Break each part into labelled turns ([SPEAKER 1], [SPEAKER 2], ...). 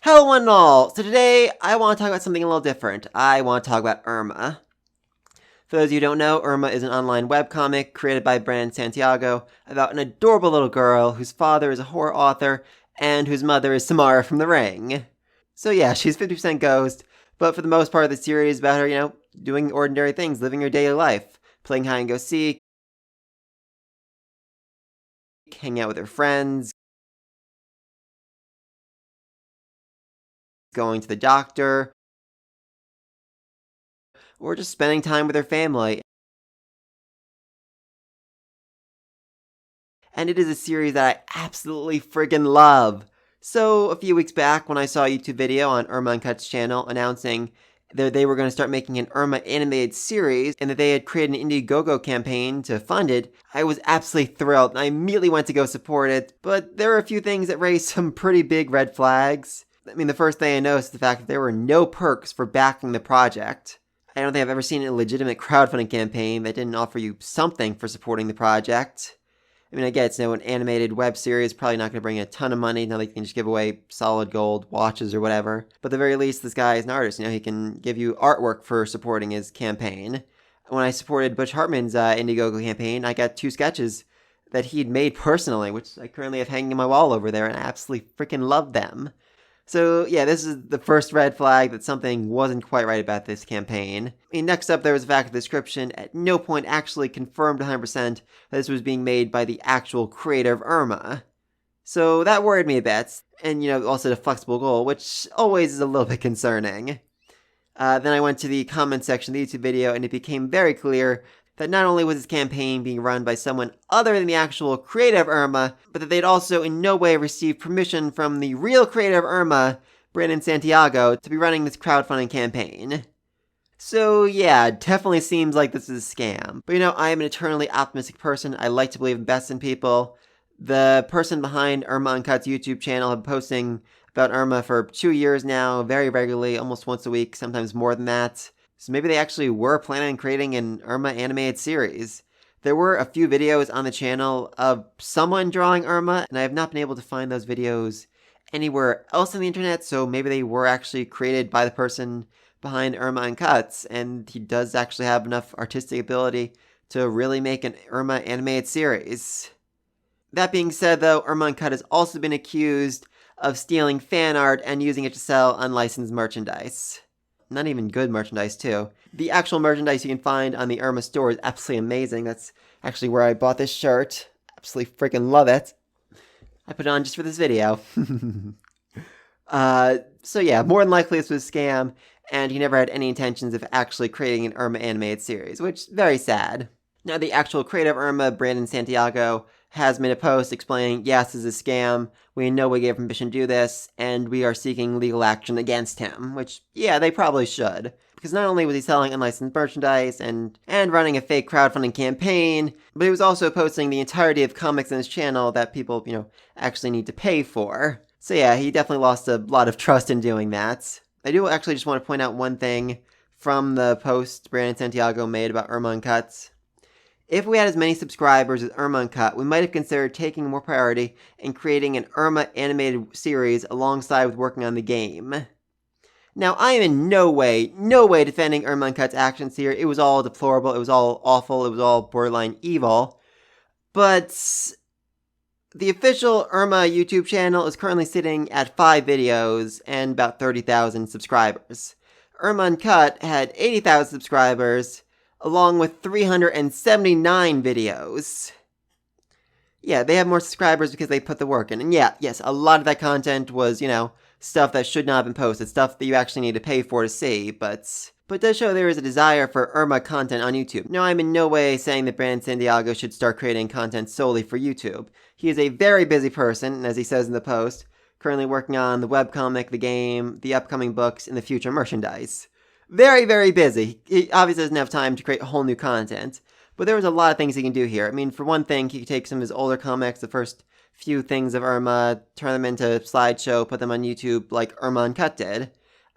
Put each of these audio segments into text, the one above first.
[SPEAKER 1] Hello one and all! So today, I want to talk about something a little different. I want to talk about Irma. For those of you who don't know, Irma is an online webcomic created by Brandon Santiago about an adorable little girl whose father is a horror author and whose mother is Samara from The Ring. So yeah, she's 50% ghost, but for the most part of the series about her, doing ordinary things, living her daily life, playing hide and go seek, hanging out with her friends, going to the doctor, or just spending time with her family. And it is a series that I absolutely friggin' love. So, a few weeks back, when I saw a YouTube video on Irma Uncut's channel announcing that they were going to start making an Irma animated series, and that they had created an Indiegogo campaign to fund it, I was absolutely thrilled, and I immediately went to go support it, but there were a few things that raised some pretty big red flags. I mean, the first thing I noticed is the fact that there were no perks for backing the project. I don't think I've ever seen a legitimate crowdfunding campaign that didn't offer you something for supporting the project. I mean, I get it's an animated web series, probably not going to bring a ton of money, now they can just give away solid gold watches or whatever. But at the very least, this guy is an artist, he can give you artwork for supporting his campaign. When I supported Butch Hartman's Indiegogo campaign, I got 2 sketches that he'd made personally, which I currently have hanging on my wall over there, and I absolutely freaking love them. So yeah, this is the first red flag that something wasn't quite right about this campaign. Next up, there was the fact that the description at no point actually confirmed 100% that this was being made by the actual creator of Irma. So that worried me a bit, and also the flexible goal, which always is a little bit concerning. Then I went to the comment section of the YouTube video, and it became very clear that not only was this campaign being run by someone other than the actual creator of Irma, but that they'd also in no way received permission from the real creator of Irma, Brandon Santiago, to be running this crowdfunding campaign. So yeah, it definitely seems like this is a scam. But I am an eternally optimistic person. I like to believe the best in people. The person behind Irma Uncut's YouTube channel has been posting about Irma for 2 years now, very regularly, almost once a week, sometimes more than that. So maybe they actually were planning on creating an Irma animated series. There were a few videos on the channel of someone drawing Irma, and I have not been able to find those videos anywhere else on the internet, so maybe they were actually created by the person behind Irma Uncut, and he does actually have enough artistic ability to really make an Irma animated series. That being said, though, Irma Uncut has also been accused of stealing fan art and using it to sell unlicensed merchandise. Not even good merchandise, too. The actual merchandise you can find on the Irma store is absolutely amazing. That's actually where I bought this shirt. Absolutely freaking love it. I put it on just for this video. So yeah, more than likely this was a scam, and he never had any intentions of actually creating an Irma animated series, which is very sad. Now, the actual creator of Irma, Brandon Santiago, has made a post explaining, yes, this is a scam, we in no way gave permission to do this, and we are seeking legal action against him, which, yeah, they probably should. Because not only was he selling unlicensed merchandise and running a fake crowdfunding campaign, but he was also posting the entirety of comics on his channel that people, actually need to pay for. So yeah, he definitely lost a lot of trust in doing that. I do actually just want to point out one thing from the post Brandon Santiago made about Irma Uncut. If we had as many subscribers as Irma Uncut, we might have considered taking more priority in creating an Irma animated series alongside with working on the game. Now, I am in no way defending Irma Uncut's actions here. It was all deplorable, it was all awful, it was all borderline evil. But the official Irma YouTube channel is currently sitting at 5 videos and about 30,000 subscribers. Irma Uncut had 80,000 subscribers, along with 379 videos. Yeah, they have more subscribers because they put the work in. And yeah, yes, a lot of that content was, stuff that should not have been posted, stuff that you actually need to pay for to see, but it does show there is a desire for Irma content on YouTube. Now, I'm in no way saying that Brandon Santiago should start creating content solely for YouTube. He is a very busy person, and as he says in the post, currently working on the webcomic, the game, the upcoming books, and the future merchandise. Very, very busy. He obviously doesn't have time to create whole new content, but there was a lot of things he can do here. I mean, for one thing, he could take some of his older comics, the first few things of Irma, turn them into a slideshow, put them on YouTube like Irma Uncut did.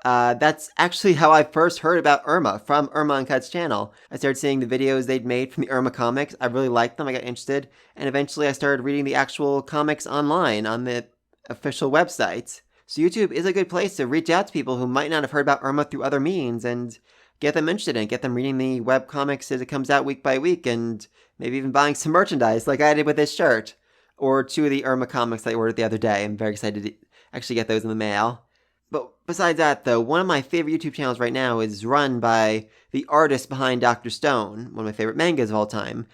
[SPEAKER 1] That's actually how I first heard about Irma, from Irma Uncut's channel. I started seeing the videos they'd made from the Irma comics. I really liked them, I got interested, and eventually I started reading the actual comics online on the official website. So YouTube is a good place to reach out to people who might not have heard about Irma through other means and get them interested in it, get them reading the web comics as it comes out week by week, and maybe even buying some merchandise like I did with this shirt, or 2 of the Irma comics I ordered the other day. I'm very excited to actually get those in the mail. But besides that, though, one of my favorite YouTube channels right now is run by the artist behind Dr. Stone, one of my favorite mangas of all time,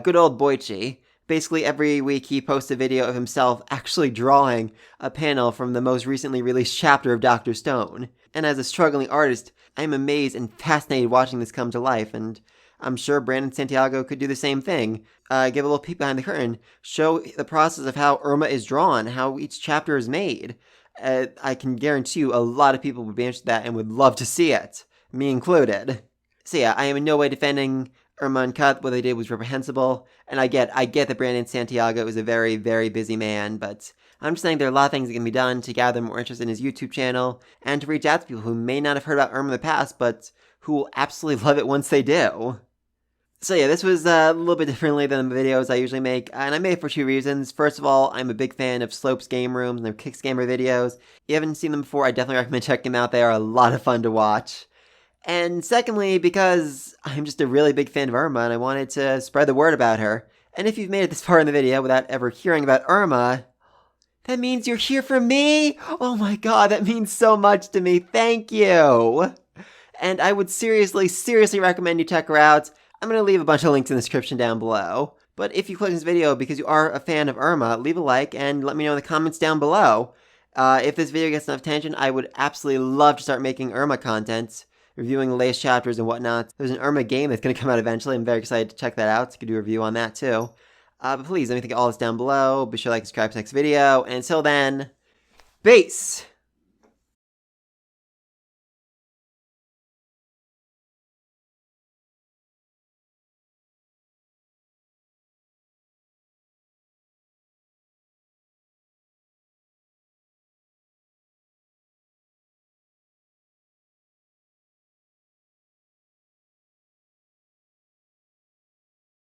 [SPEAKER 1] good old Boichi. Basically, every week he posts a video of himself actually drawing a panel from the most recently released chapter of Dr. Stone. And as a struggling artist, I am amazed and fascinated watching this come to life, and I'm sure Brandon Santiago could do the same thing. Give a little peek behind the curtain, show the process of how Irma is drawn, how each chapter is made. I can guarantee you a lot of people would be interested in that and would love to see it, me included. So yeah, I am in no way defending Irma Uncut. What they did was reprehensible, and I get that Brandon Santiago is a very, very busy man, but I'm just saying there are a lot of things that can be done to gather more interest in his YouTube channel, and to reach out to people who may not have heard about Irma in the past, but who will absolutely love it once they do. So yeah, this was a little bit differently than the videos I usually make, and I made it for 2 reasons. First of all, I'm a big fan of Slope's Game Rooms and their Kicks Gamer videos. If you haven't seen them before, I definitely recommend checking them out. They are a lot of fun to watch. And secondly, because I'm just a really big fan of Irma, and I wanted to spread the word about her. And if you've made it this far in the video without ever hearing about Irma, that means you're here for me? Oh my god, that means so much to me. Thank you! And I would seriously, seriously recommend you check her out. I'm going to leave a bunch of links in the description down below. But if you click this video because you are a fan of Irma, leave a like and let me know in the comments down below. If this video gets enough attention, I would absolutely love to start making Irma content, reviewing the latest chapters and whatnot. There's an Irma game that's going to come out eventually. I'm very excited to check that out. So I could do a review on that too. But please, let me think of all this down below. Be sure to like and subscribe to the next video. And until then, peace!